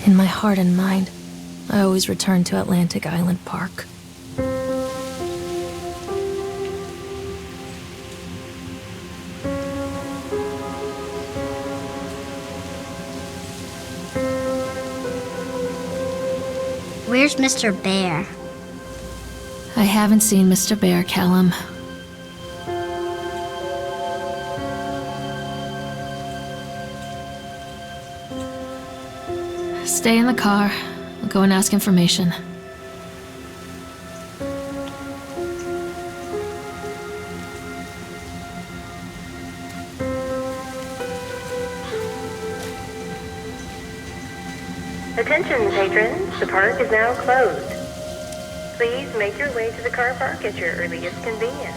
In my heart and mind, I always return to Atlantic Island Park. Where's Mr. Bear? I haven't seen Mr. Bear, Callum. Stay in the car. I'll go and ask information. Attention, patrons. The park is now closed. Please make your way to the car park at your earliest convenience.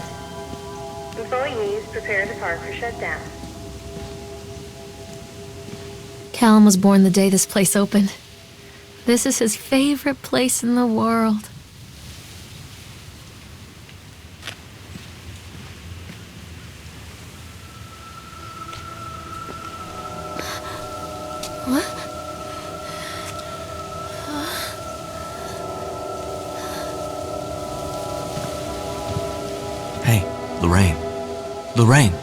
Employees, prepare the park for shutdown. Callum was born the day this place opened. This is his favorite place in the world. What? Hey, Lorraine. Lorraine!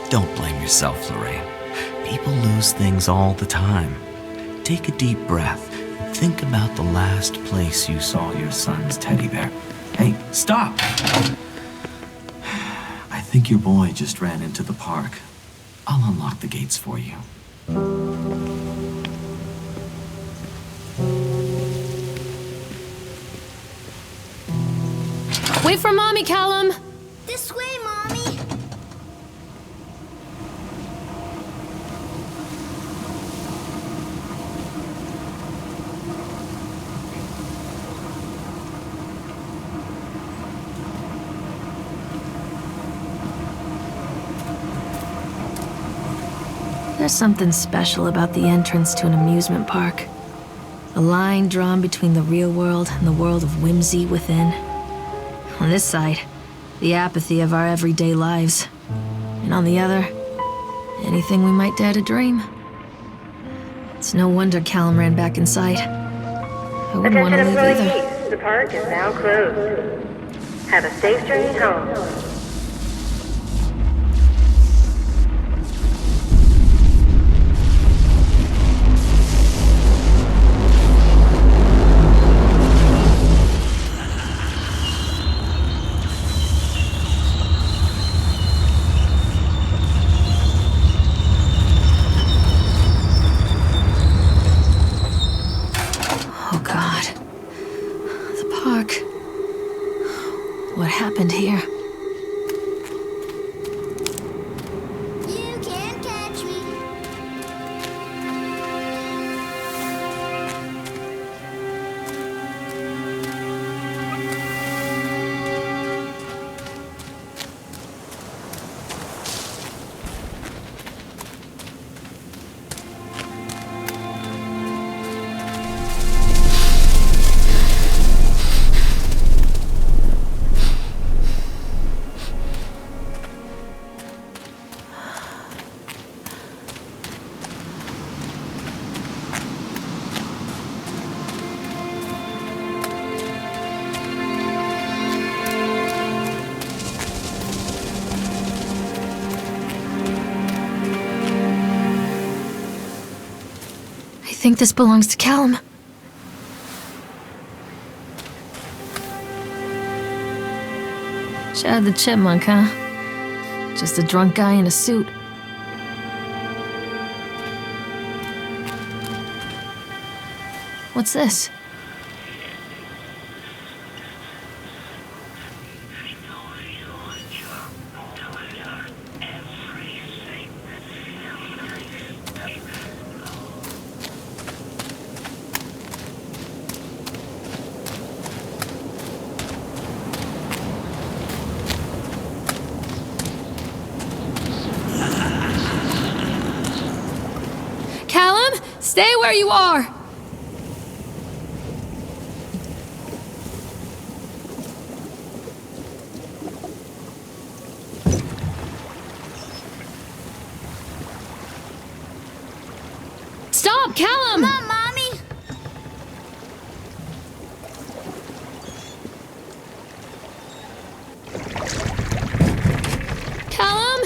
Don't blame yourself, Lorraine. People lose things all the time. Take a deep breath and think about the last place you saw your son's teddy bear. Hey, stop! I think your boy just ran into the park. I'll unlock the gates for you. Wait for Mommy, Callum! This way, Mommy! There's something special about the entrance to an amusement park. A line drawn between the real world and the world of whimsy within. On this side, the apathy of our everyday lives. And on the other, anything we might dare to dream. It's no wonder Callum ran back inside. I wouldn't want to Attention leave either. employees. The park is now closed. Have a safe journey home. Oh God. The park. What happened here? You can't catch me. I think this belongs to Callum. Chad the Chipmunk, huh? Just a drunk guy in a suit. What's this? Callum, stay where you are! Stop, Callum! Mom, Callum?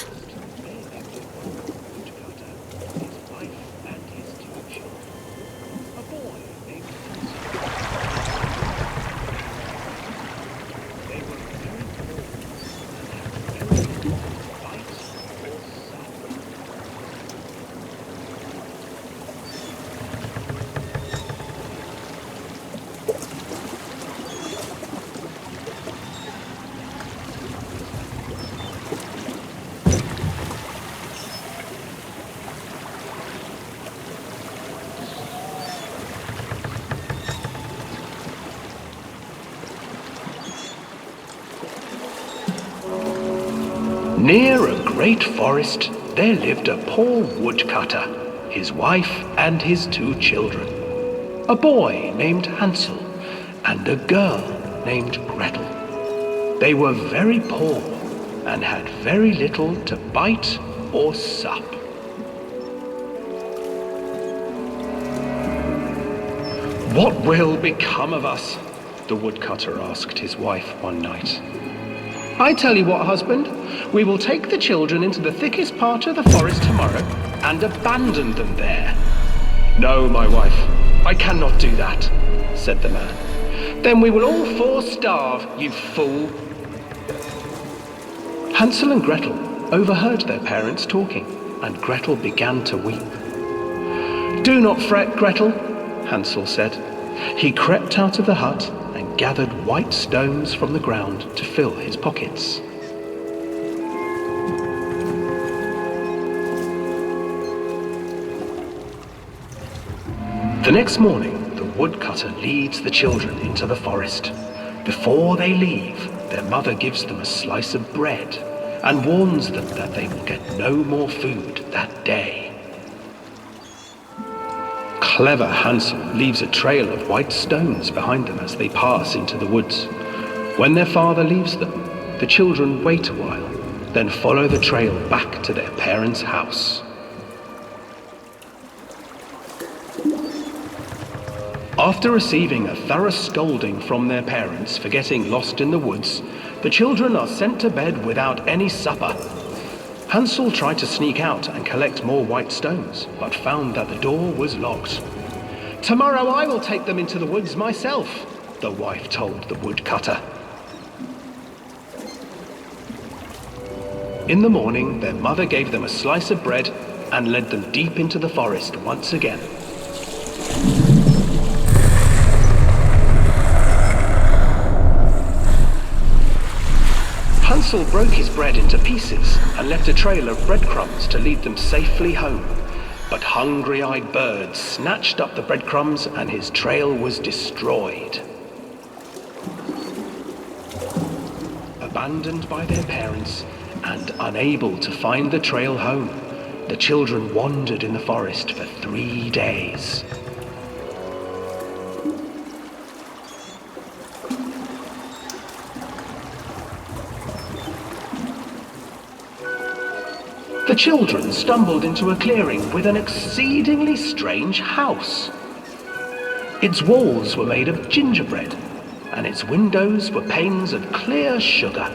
Near a great forest, there lived a poor woodcutter, his wife and his 2 children. A boy named Hansel and a girl named Gretel. They were very poor and had very little to bite or sup. "What will become of us?" the woodcutter asked his wife one night. "I tell you what, husband, we will take the children into the thickest part of the forest tomorrow and abandon them there." "No, my wife, I cannot do that," said the man. "Then we will all 4 starve, you fool." Hansel and Gretel overheard their parents talking, and Gretel began to weep. "Do not fret, Gretel," Hansel said. He crept out of the hut and gathered white stones from the ground to fill his pockets. The next morning, the woodcutter leads the children into the forest. Before they leave, their mother gives them a slice of bread and warns them that they will get no more food that day. Clever Hansel leaves a trail of white stones behind them as they pass into the woods. When their father leaves them, the children wait a while, then follow the trail back to their parents' house. After receiving a thorough scolding from their parents for getting lost in the woods, the children are sent to bed without any supper. Hansel tried to sneak out and collect more white stones, but found that the door was locked. "Tomorrow I will take them into the woods myself," the wife told the woodcutter. In the morning, their mother gave them a slice of bread and led them deep into the forest once again. Hansel broke his bread into pieces and left a trail of breadcrumbs to lead them safely home. But hungry-eyed birds snatched up the breadcrumbs and his trail was destroyed. Abandoned by their parents and unable to find the trail home, the children wandered in the forest for 3 days. The children stumbled into a clearing with an exceedingly strange house. Its walls were made of gingerbread, and its windows were panes of clear sugar.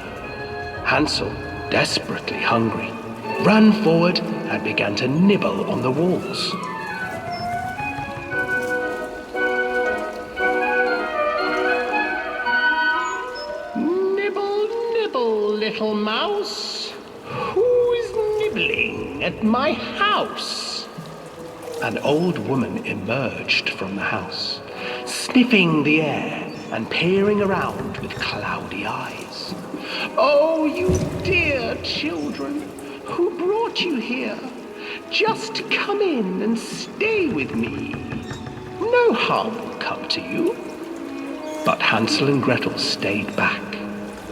Hansel, desperately hungry, ran forward and began to nibble on the walls. "Nibble, nibble, little mouse. Who's nibbling at my house?" An old woman emerged from the house, sniffing the air and peering around with cloudy eyes. "Oh, you dear children, who brought you here? Just come in and stay with me. No harm will come to you." But Hansel and Gretel stayed back,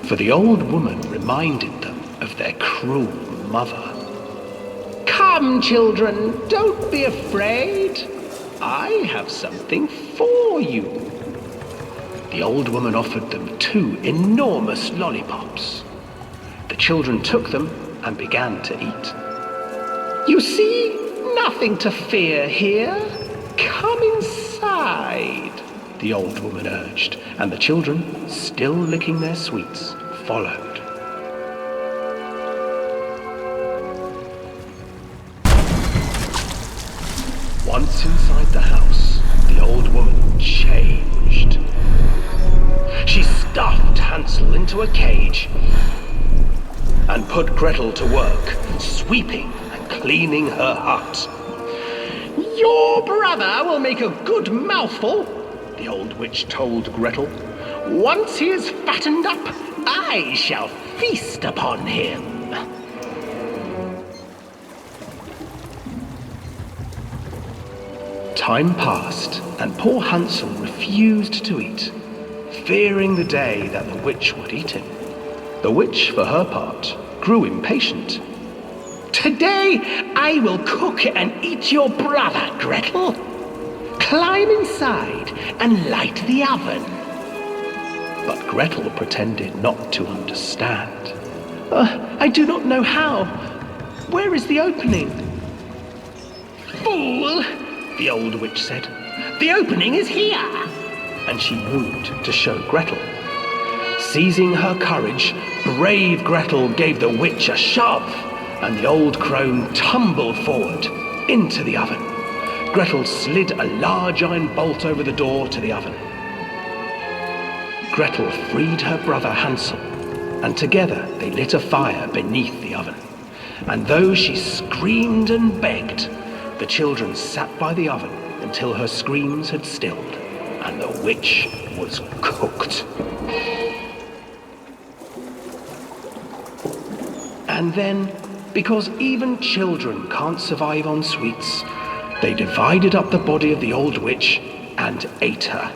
for the old woman reminded them of their cruel mother. "Come, children, don't be afraid. I have something for you." The old woman offered them 2 enormous lollipops. The children took them and began to eat. "You see, nothing to fear here. Come inside," the old woman urged, and the children, still licking their sweets, followed. Once inside the house, the old woman changed. She stuffed Hansel into a cage and put Gretel to work, sweeping and cleaning her hut. "Your brother will make a good mouthful," the old witch told Gretel. "Once he is fattened up, I shall feast upon him." Time passed, and poor Hansel refused to eat, fearing the day that the witch would eat him. The witch, for her part, grew impatient. "Today I will cook and eat your brother, Gretel. Climb inside and light the oven." But Gretel pretended not to understand. I do not know how. Where is the opening?" "Fool," the old witch said. "The opening is here." And she moved to show Gretel. Seizing her courage, brave Gretel gave the witch a shove, and the old crone tumbled forward into the oven. Gretel slid a large iron bolt over the door to the oven. Gretel freed her brother Hansel, and together they lit a fire beneath the oven. And though she screamed and begged, the children sat by the oven until her screams had stilled, and the witch was cooked. And then, because even children can't survive on sweets, they divided up the body of the old witch and ate her.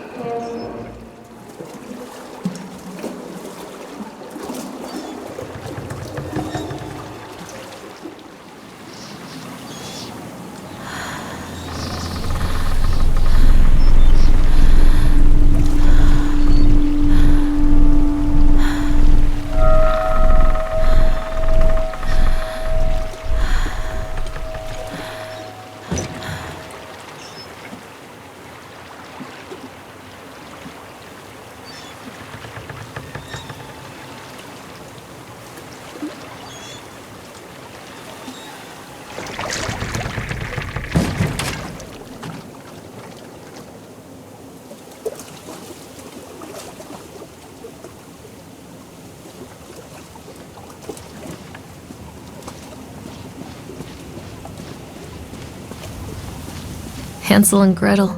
Hansel and Gretel.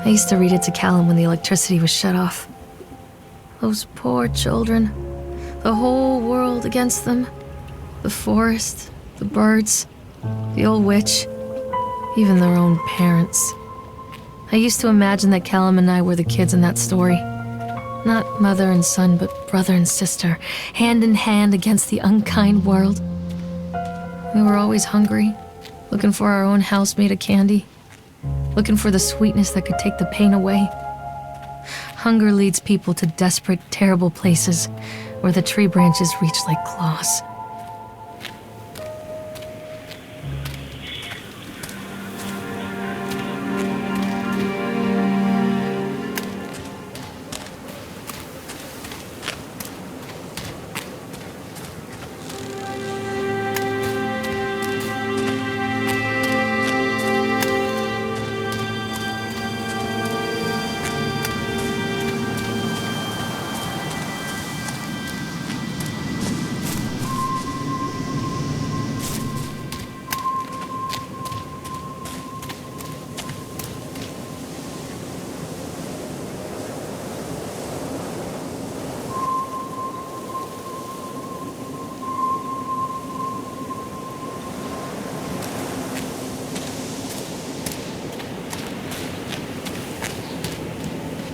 I used to read it to Callum when the electricity was shut off. Those poor children. The whole world against them. The forest, the birds, the old witch, even their own parents. I used to imagine that Callum and I were the kids in that story. Not mother and son, but brother and sister, hand in hand against the unkind world. We were always hungry, looking for our own house made of candy. Looking for the sweetness that could take the pain away. Hunger leads people to desperate, terrible places where the tree branches reach like claws.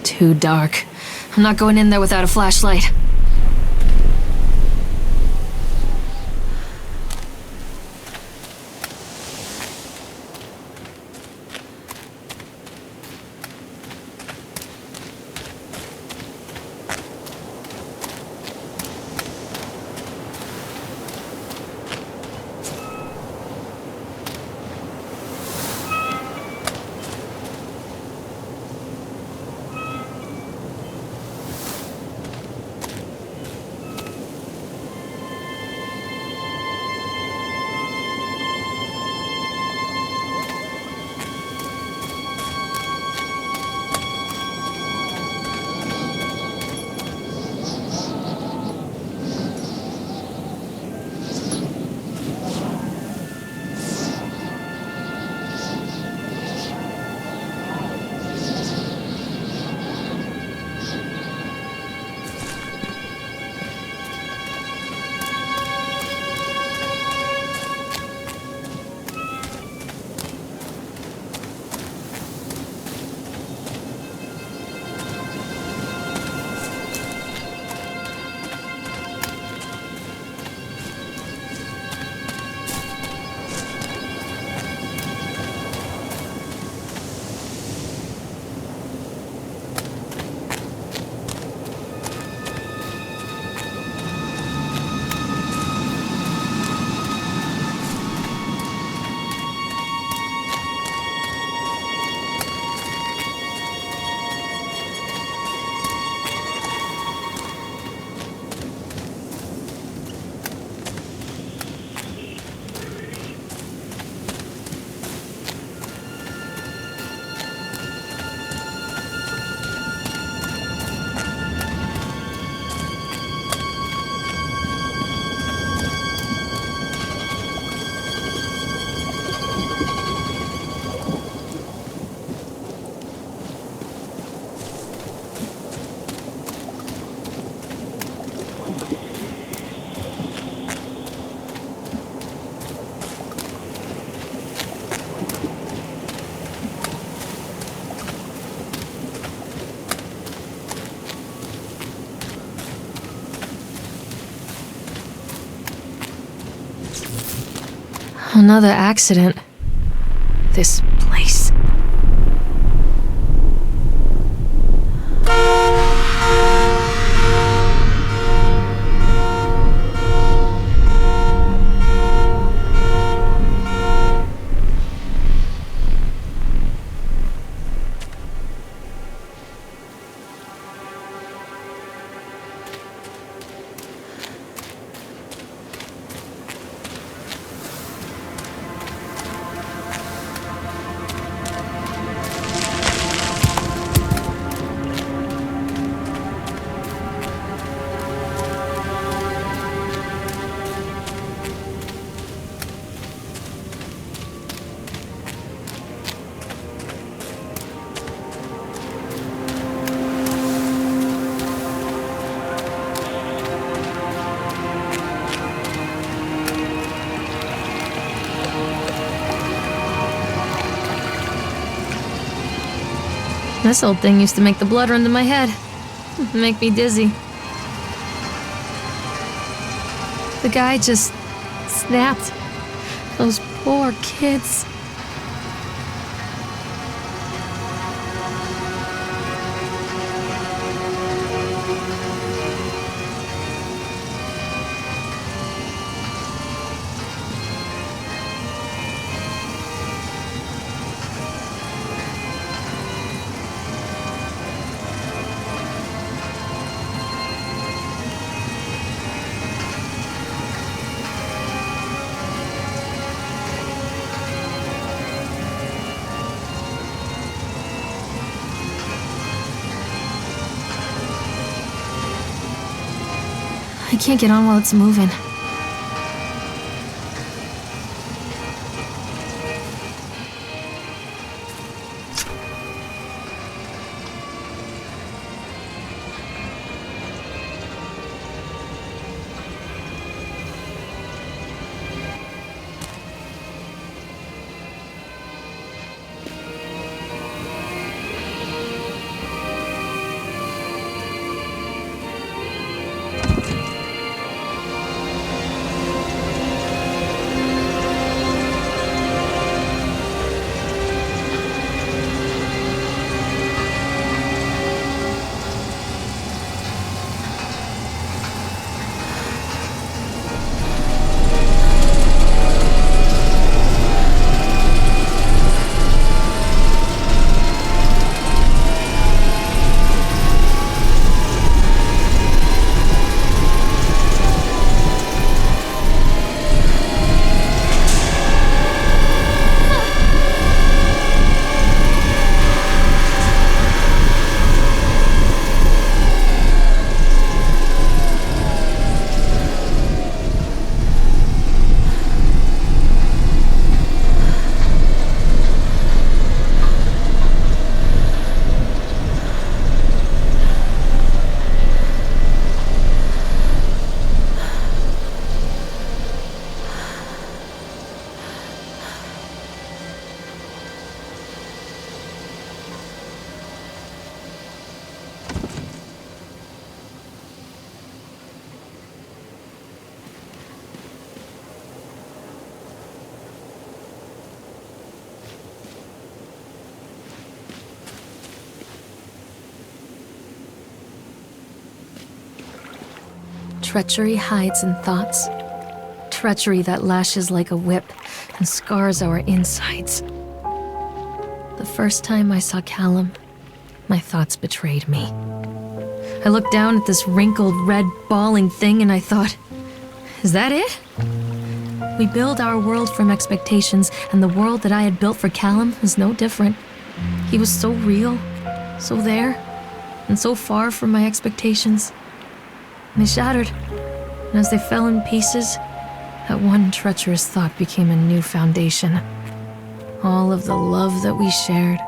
Too dark. I'm not going in there without a flashlight. Another accident. This place. This old thing used to make the blood run to my head. Make me dizzy. The guy just snapped. Those poor kids. I can't get on while it's moving. Treachery hides in thoughts. Treachery that lashes like a whip and scars our insides. The first time I saw Callum, my thoughts betrayed me. I looked down at this wrinkled, red, bawling thing and I thought, is that it? We build our world from expectations, and the world that I had built for Callum was no different. He was so real, so there, and so far from my expectations. They shattered, and as they fell in pieces, that one treacherous thought became a new foundation. All of the love that we shared,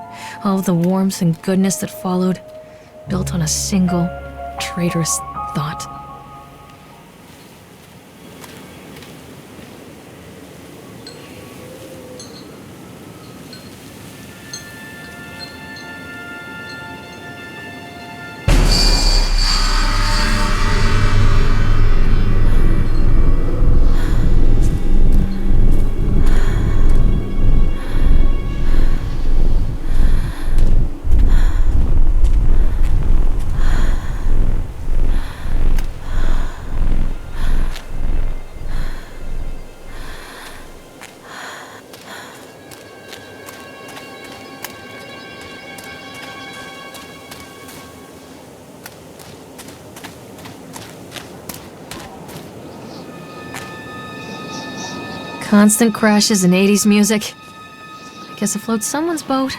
all of the warmth and goodness that followed, built on a single, traitorous thought. Constant crashes and 80s music. I guess it floats someone's boat.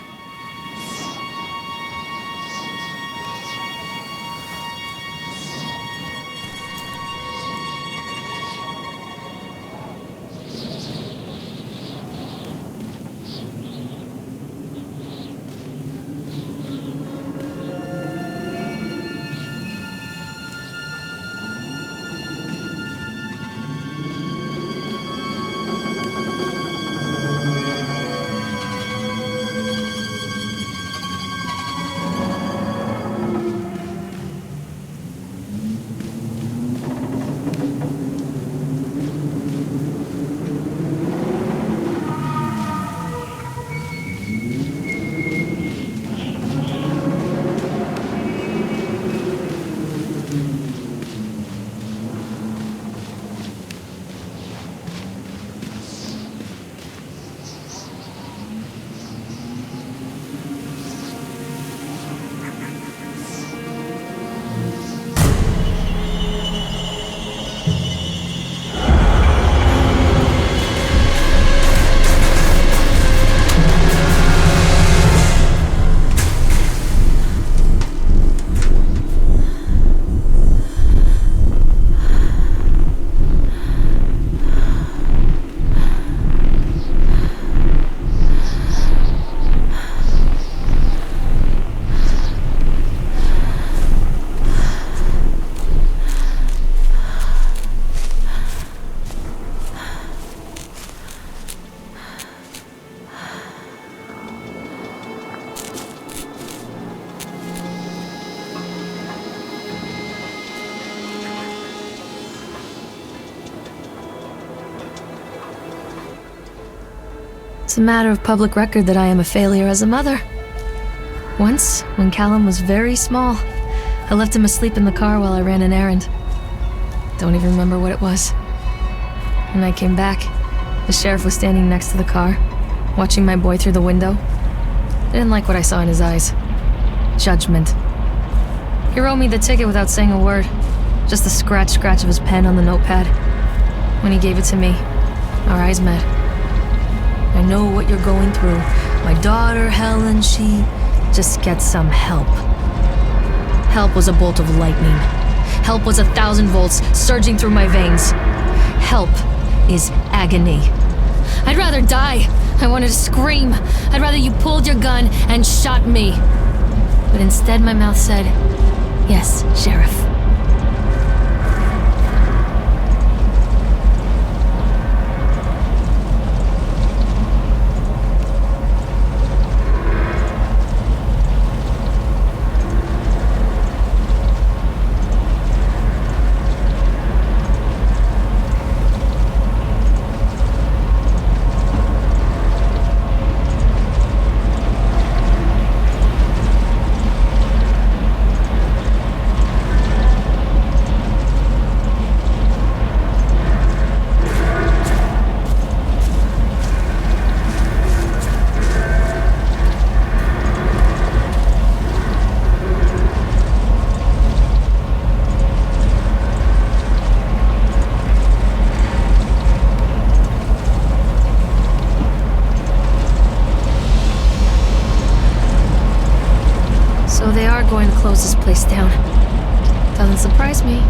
It's a matter of public record that I am a failure as a mother. Once, when Callum was very small, I left him asleep in the car while I ran an errand. Don't even remember what it was. When I came back, the sheriff was standing next to the car, watching my boy through the window. I didn't like what I saw in his eyes. Judgment. He wrote me the ticket without saying a word, just the scratch of his pen on the notepad. When he gave it to me, our eyes met. I know what you're going through. My daughter, Helen, she just gets some help. Help was a bolt of lightning. Help was 1,000 volts surging through my veins. Help is agony. I'd rather die. I wanted to scream. I'd rather you pulled your gun and shot me. But instead my mouth said, "Yes, Sheriff." So they are going to close this place down. Doesn't surprise me.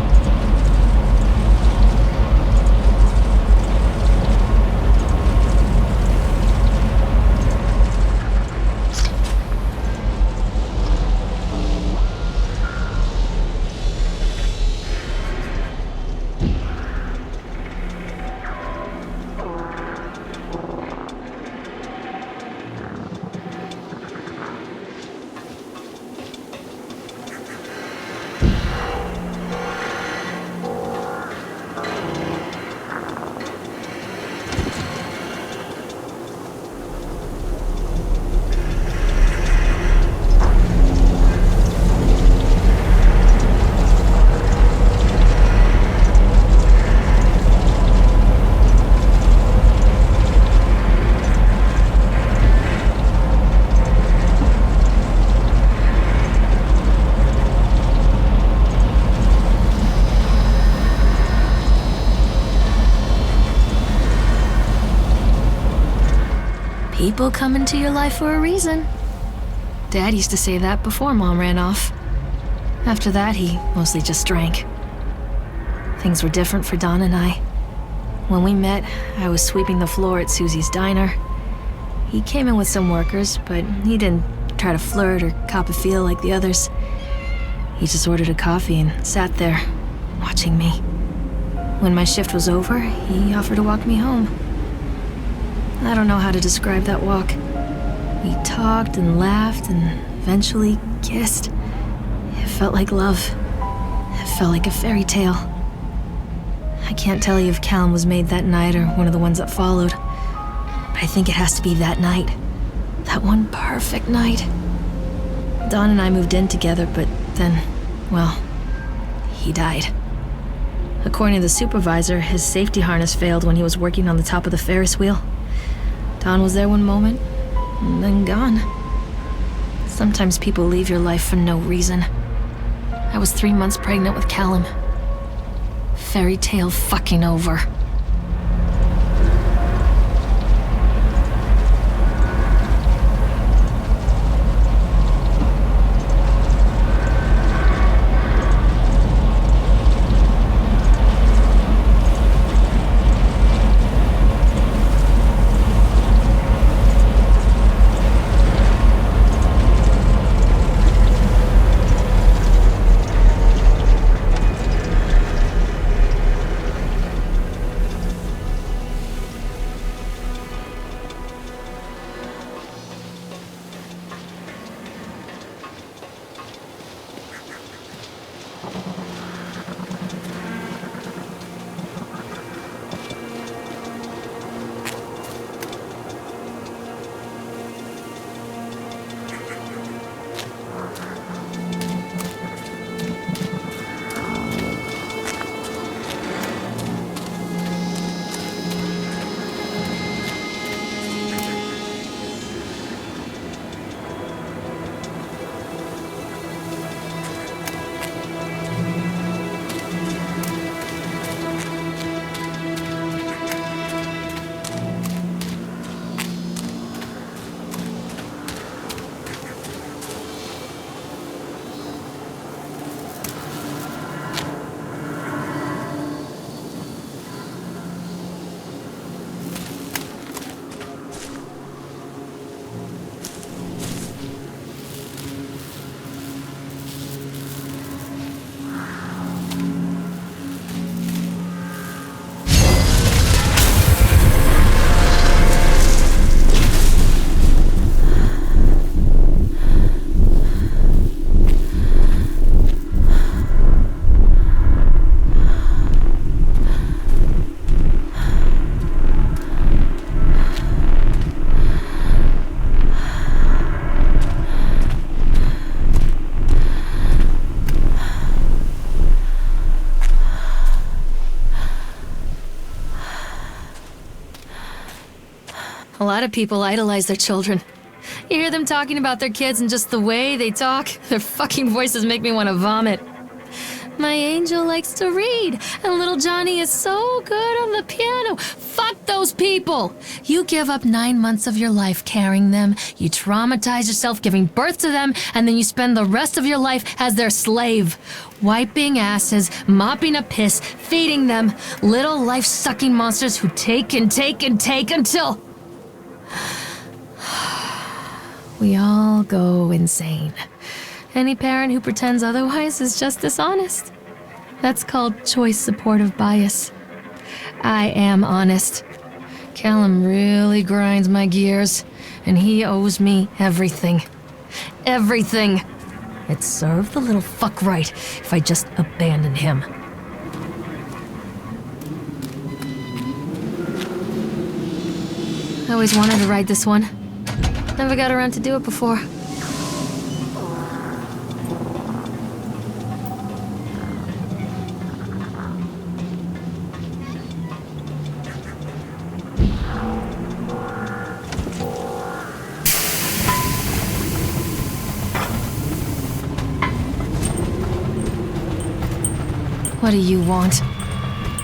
People come into your life for a reason. Dad used to say that before Mom ran off. After that, he mostly just drank. Things were different for Don and I. When we met, I was sweeping the floor at Susie's diner. He came in with some workers, but he didn't try to flirt or cop a feel like the others. He just ordered a coffee and sat there, watching me. When my shift was over, he offered to walk me home. I don't know how to describe that walk. We talked and laughed and eventually kissed. It felt like love. It felt like a fairy tale. I can't tell you if Callum was made that night or one of the ones that followed, but I think it has to be that night. That one perfect night. Don and I moved in together, but then, well, he died. According to the supervisor, his safety harness failed when he was working on the top of the Ferris wheel. Don was there one moment, and then gone. Sometimes people leave your life for no reason. I was 3 months pregnant with Callum. Fairy tale fucking over. A lot of people idolize their children. You hear them talking about their kids and just the way they talk, their fucking voices make me want to vomit. My angel likes to read, and little Johnny is so good on the piano. Fuck those people! You give up 9 months of your life carrying them, you traumatize yourself giving birth to them, and then you spend the rest of your life as their slave. Wiping asses, mopping up piss, feeding them. Little life-sucking monsters who take and take and take until... we all go insane. Any parent who pretends otherwise is just dishonest. That's called choice supportive bias. I am honest. Callum really grinds my gears, and he owes me everything. Everything. It'd serve the little fuck right if I just abandoned him. I always wanted to ride this one. Never got around to do it before. What do you want?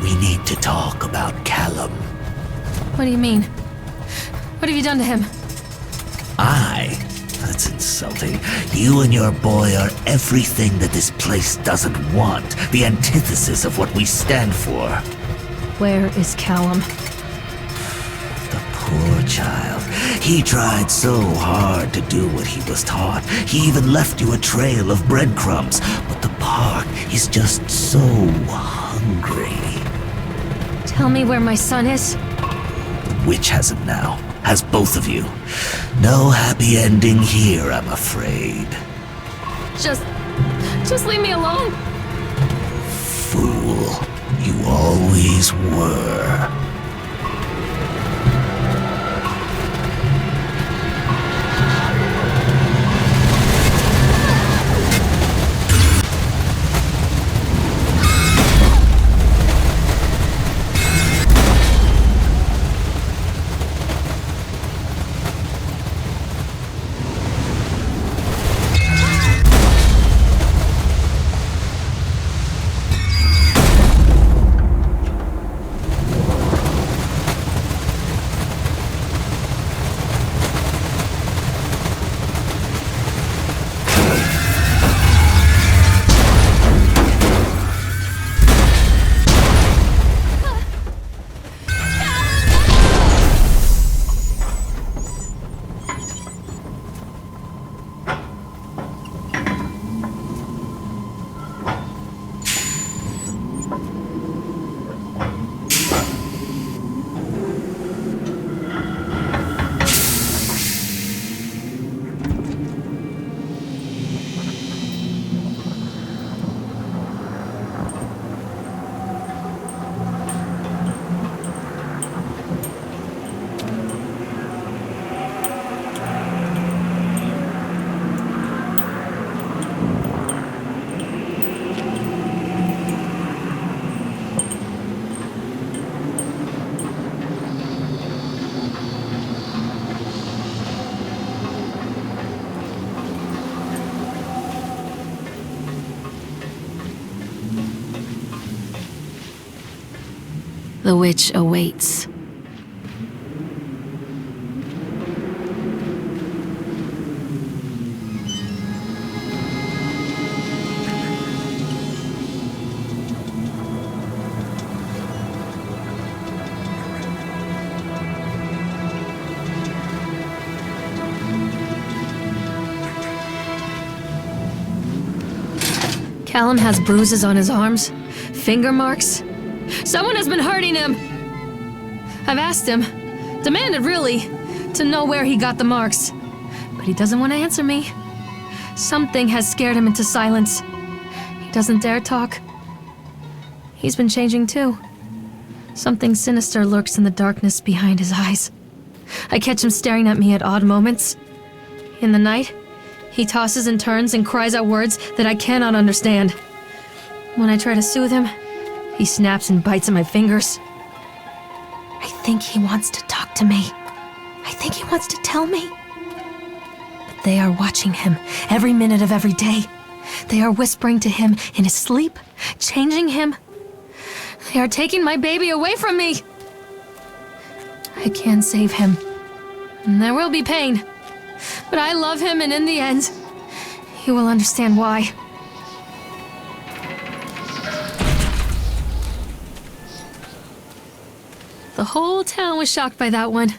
We need to talk about Callum. What do you mean? What have you done to him? That's insulting. You and your boy are everything that this place doesn't want. The antithesis of what we stand for. Where is Callum? The poor child. He tried so hard to do what he was taught. He even left you a trail of breadcrumbs. But the park is just so hungry. Tell me where my son is. The witch has him now. Has both of you. No happy ending here, I'm afraid. Just leave me alone. Fool. You always were. The witch awaits. Callum has bruises on his arms, finger marks. Someone has been hurting him! I've asked him, demanded really, to know where he got the marks. But he doesn't want to answer me. Something has scared him into silence. He doesn't dare talk. He's been changing too. Something sinister lurks in the darkness behind his eyes. I catch him staring at me at odd moments. In the night, he tosses and turns and cries out words that I cannot understand. When I try to soothe him, he snaps and bites at my fingers. I think he wants to talk to me. I think he wants to tell me. But they are watching him every minute of every day. They are whispering to him in his sleep, changing him. They are taking my baby away from me. I can save him. And there will be pain. But I love him, and in the end, he will understand why. The whole town was shocked by that one.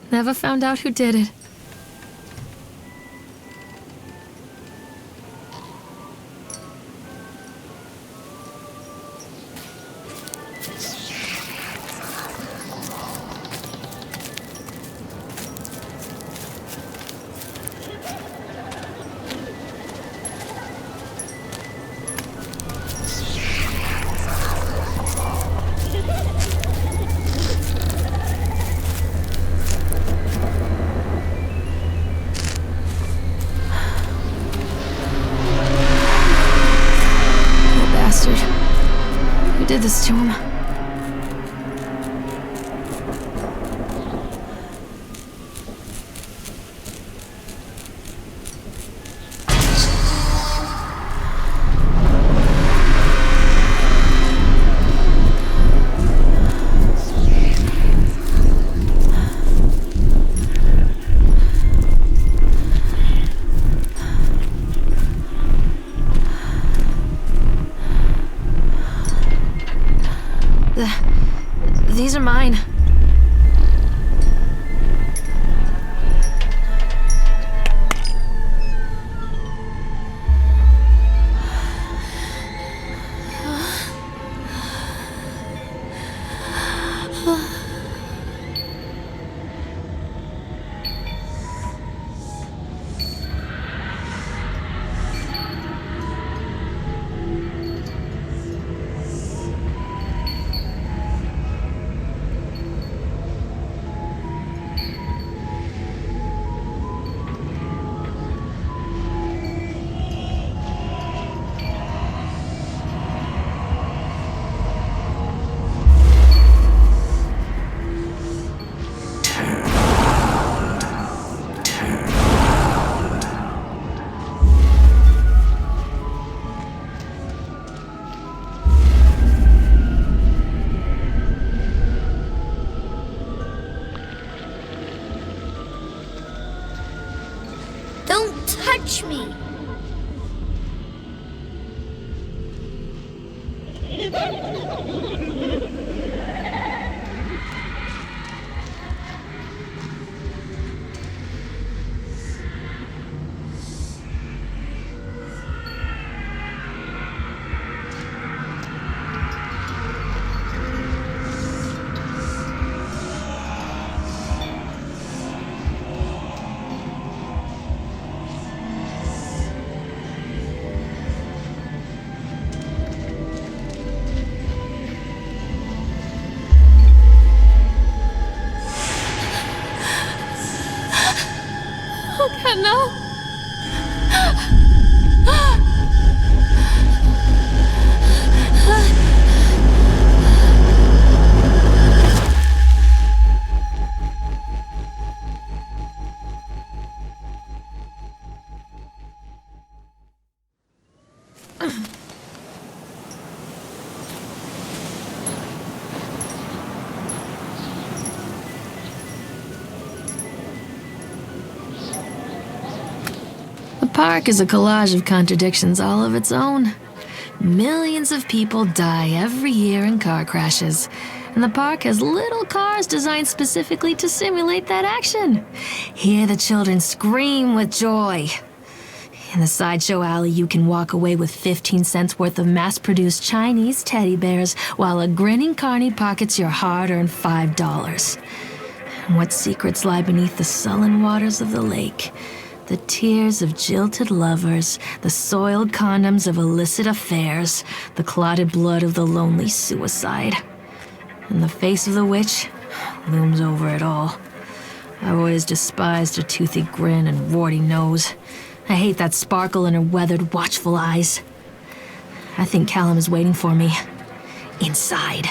Never found out who did it. Who did this to him? These are mine. Don't touch me! No. The park is a collage of contradictions all of its own. Millions of people die every year in car crashes, and the park has little cars designed specifically to simulate that action. Hear the children scream with joy. In the sideshow alley, you can walk away with 15 cents worth of mass-produced Chinese teddy bears while a grinning carny pockets your hard-earned $5. And what secrets lie beneath the sullen waters of the lake? The tears of jilted lovers, the soiled condoms of illicit affairs, the clotted blood of the lonely suicide. And the face of the witch looms over it all. I've always despised her toothy grin and warty nose. I hate that sparkle in her weathered, watchful eyes. I think Callum is waiting for me. Inside.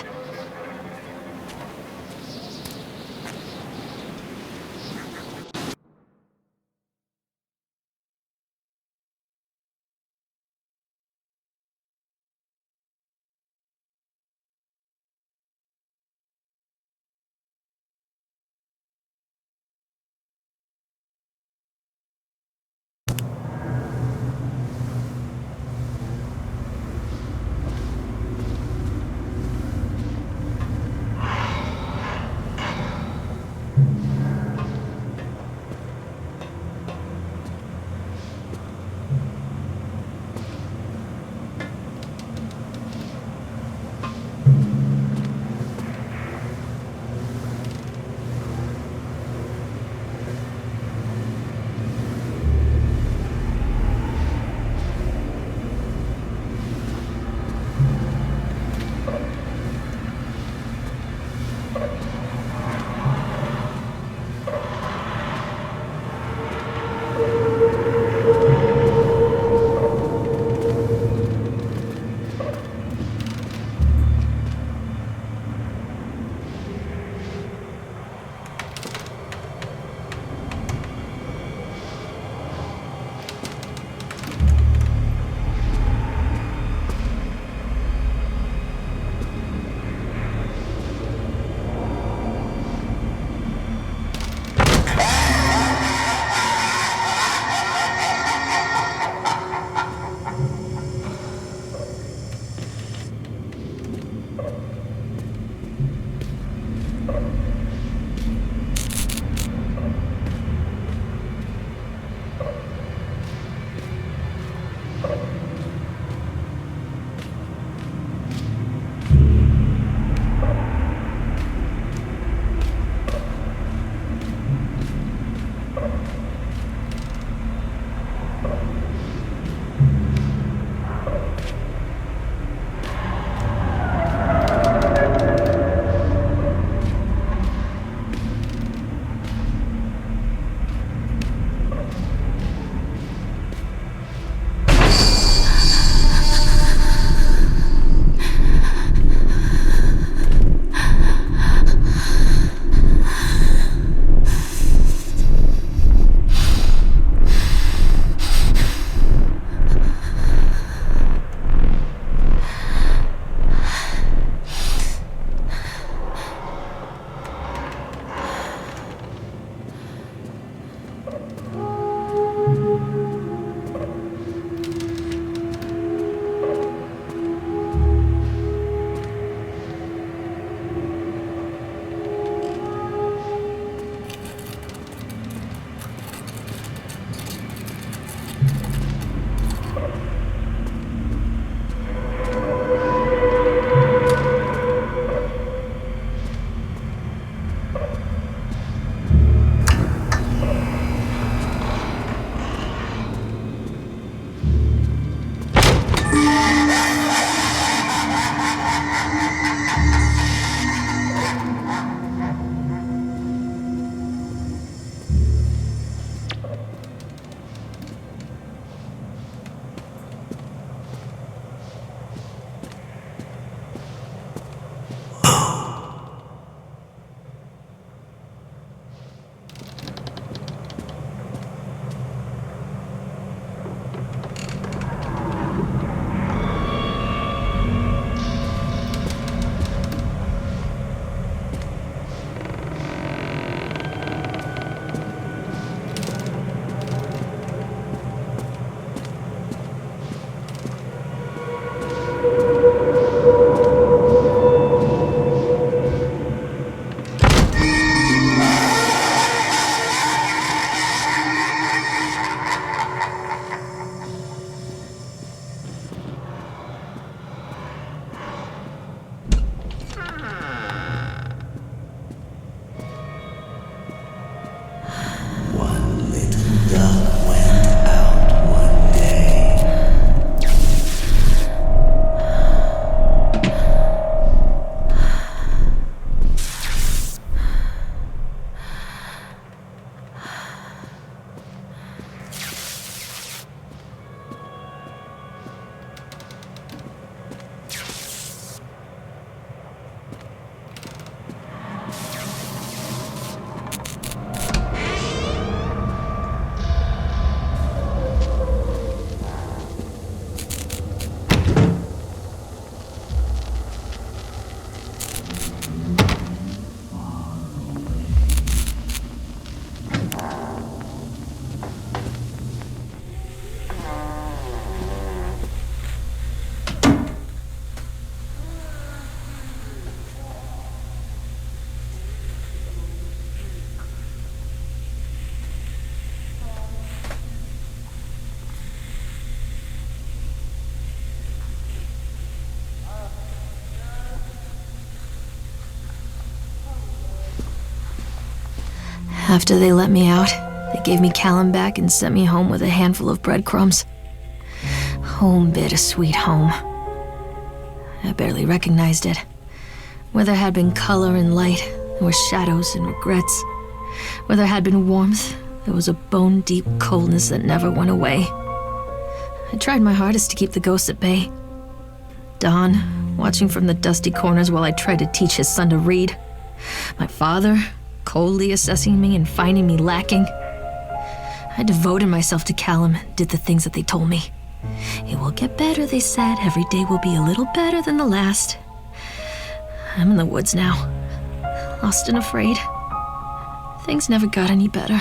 After they let me out, they gave me Callum back and sent me home with a handful of breadcrumbs. Home, bittersweet home. I barely recognized it. Where there had been color and light, there were shadows and regrets. Where there had been warmth, there was a bone-deep coldness that never went away. I tried my hardest to keep the ghosts at bay. Don, watching from the dusty corners while I tried to teach his son to read. My father, coldly assessing me and finding me lacking. I devoted myself to Callum and did the things that they told me. It will get better, they said. Every day will be a little better than the last. I'm in the woods now, lost and afraid. Things never got any better.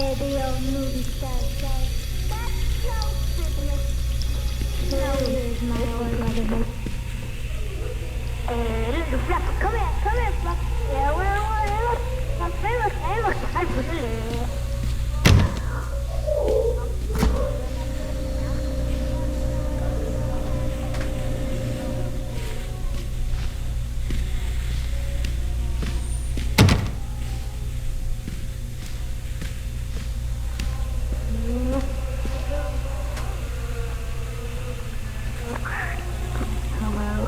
the old movie star says. That's so frivolous. Now here's my old brother. This is Fluff. Come here, Fluff. Yeah, where are you? Hey, look, I'm Hello.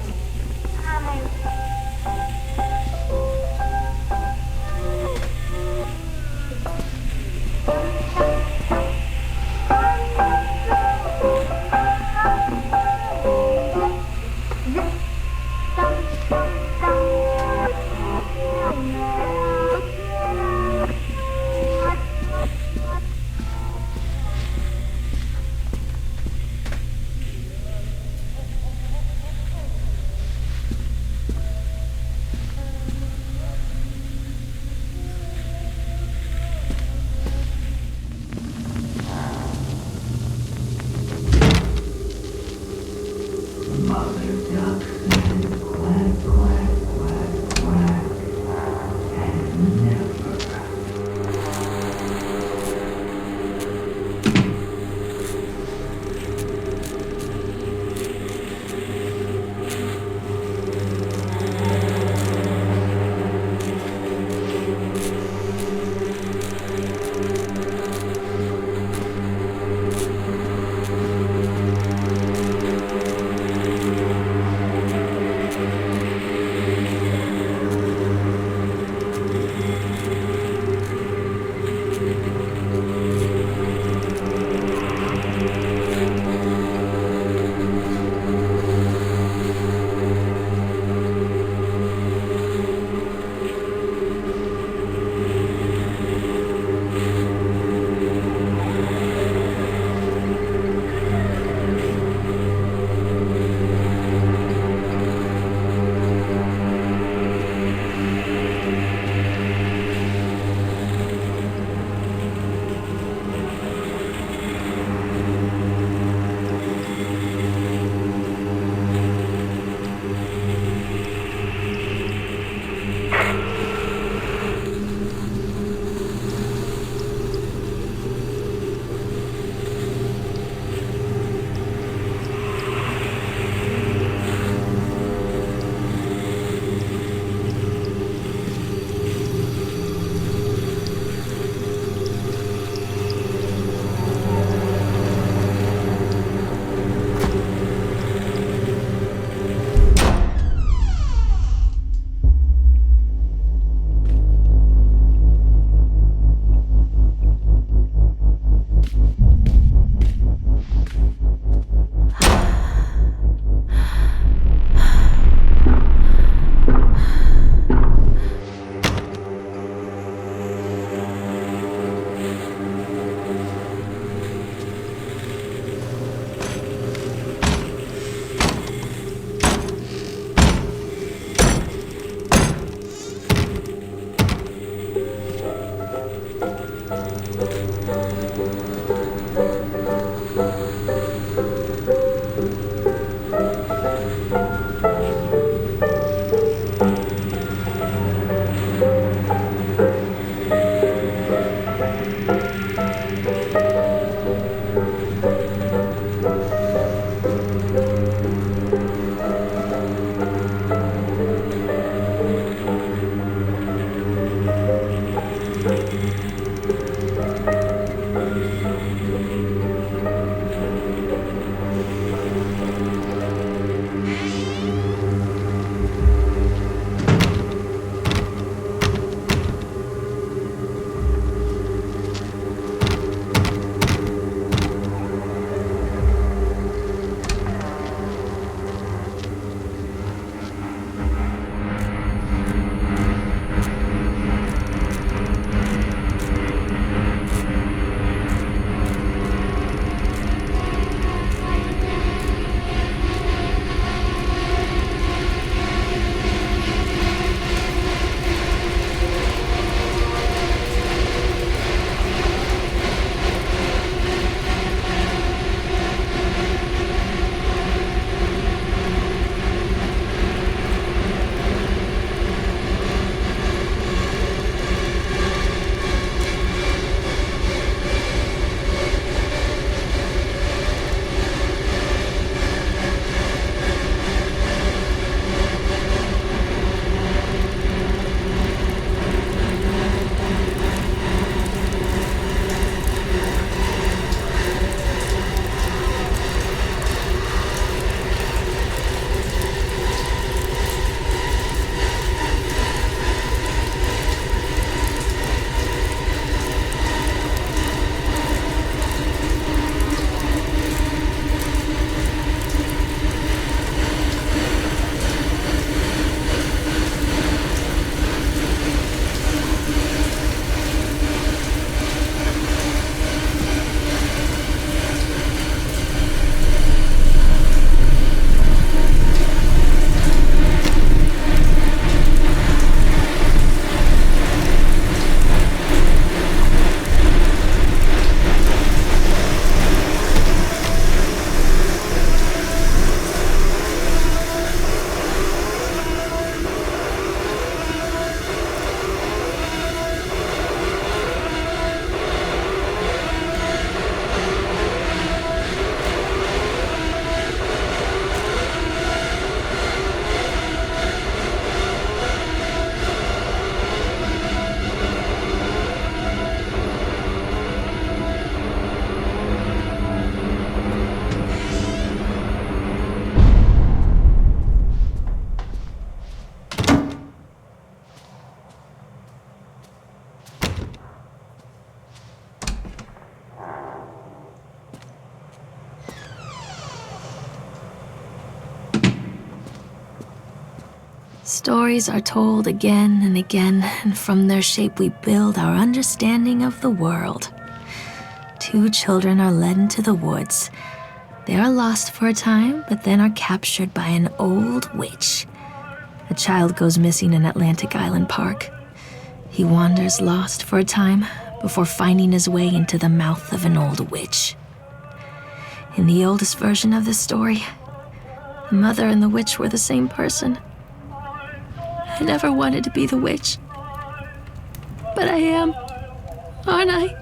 Stories are told again and again, and from their shape we build our understanding of the world. Two children are led into the woods. They are lost for a time, but then are captured by an old witch. A child goes missing in Atlantic Island Park. He wanders lost for a time before finding his way into the mouth of an old witch. In the oldest version of this story, the mother and the witch were the same person. I never wanted to be the witch, but I am, aren't I?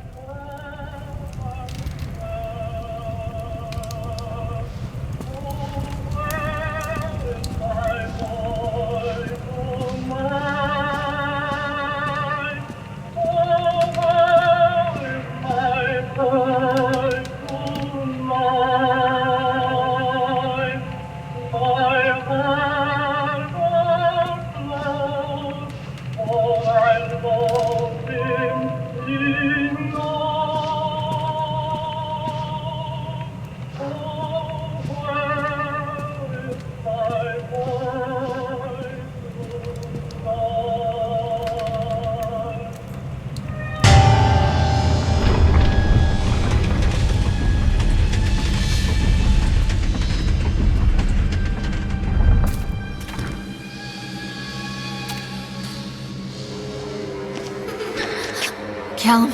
Callum?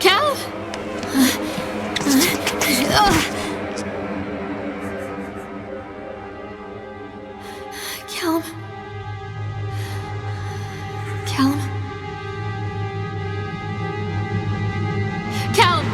Callum? Callum? Callum? Callum!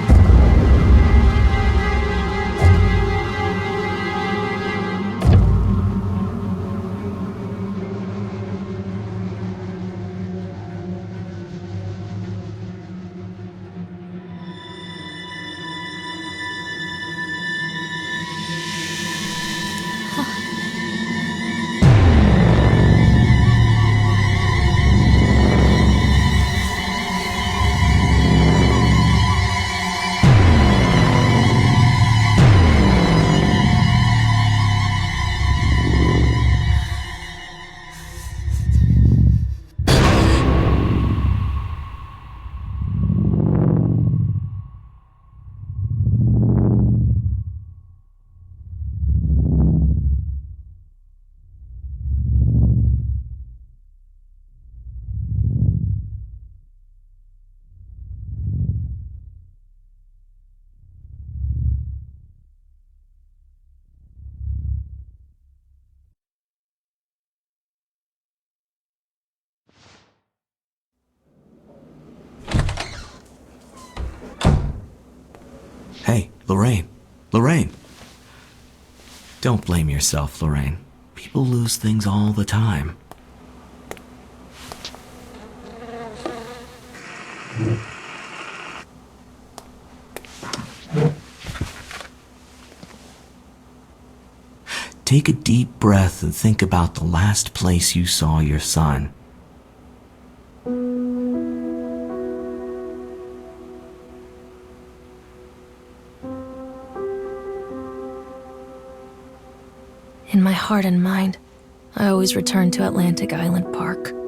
Hey, Lorraine. Lorraine. Don't blame yourself, Lorraine. People lose things all the time. Take a deep breath and think about the last place you saw your son. In my heart and mind, I always return to Atlantic Island Park.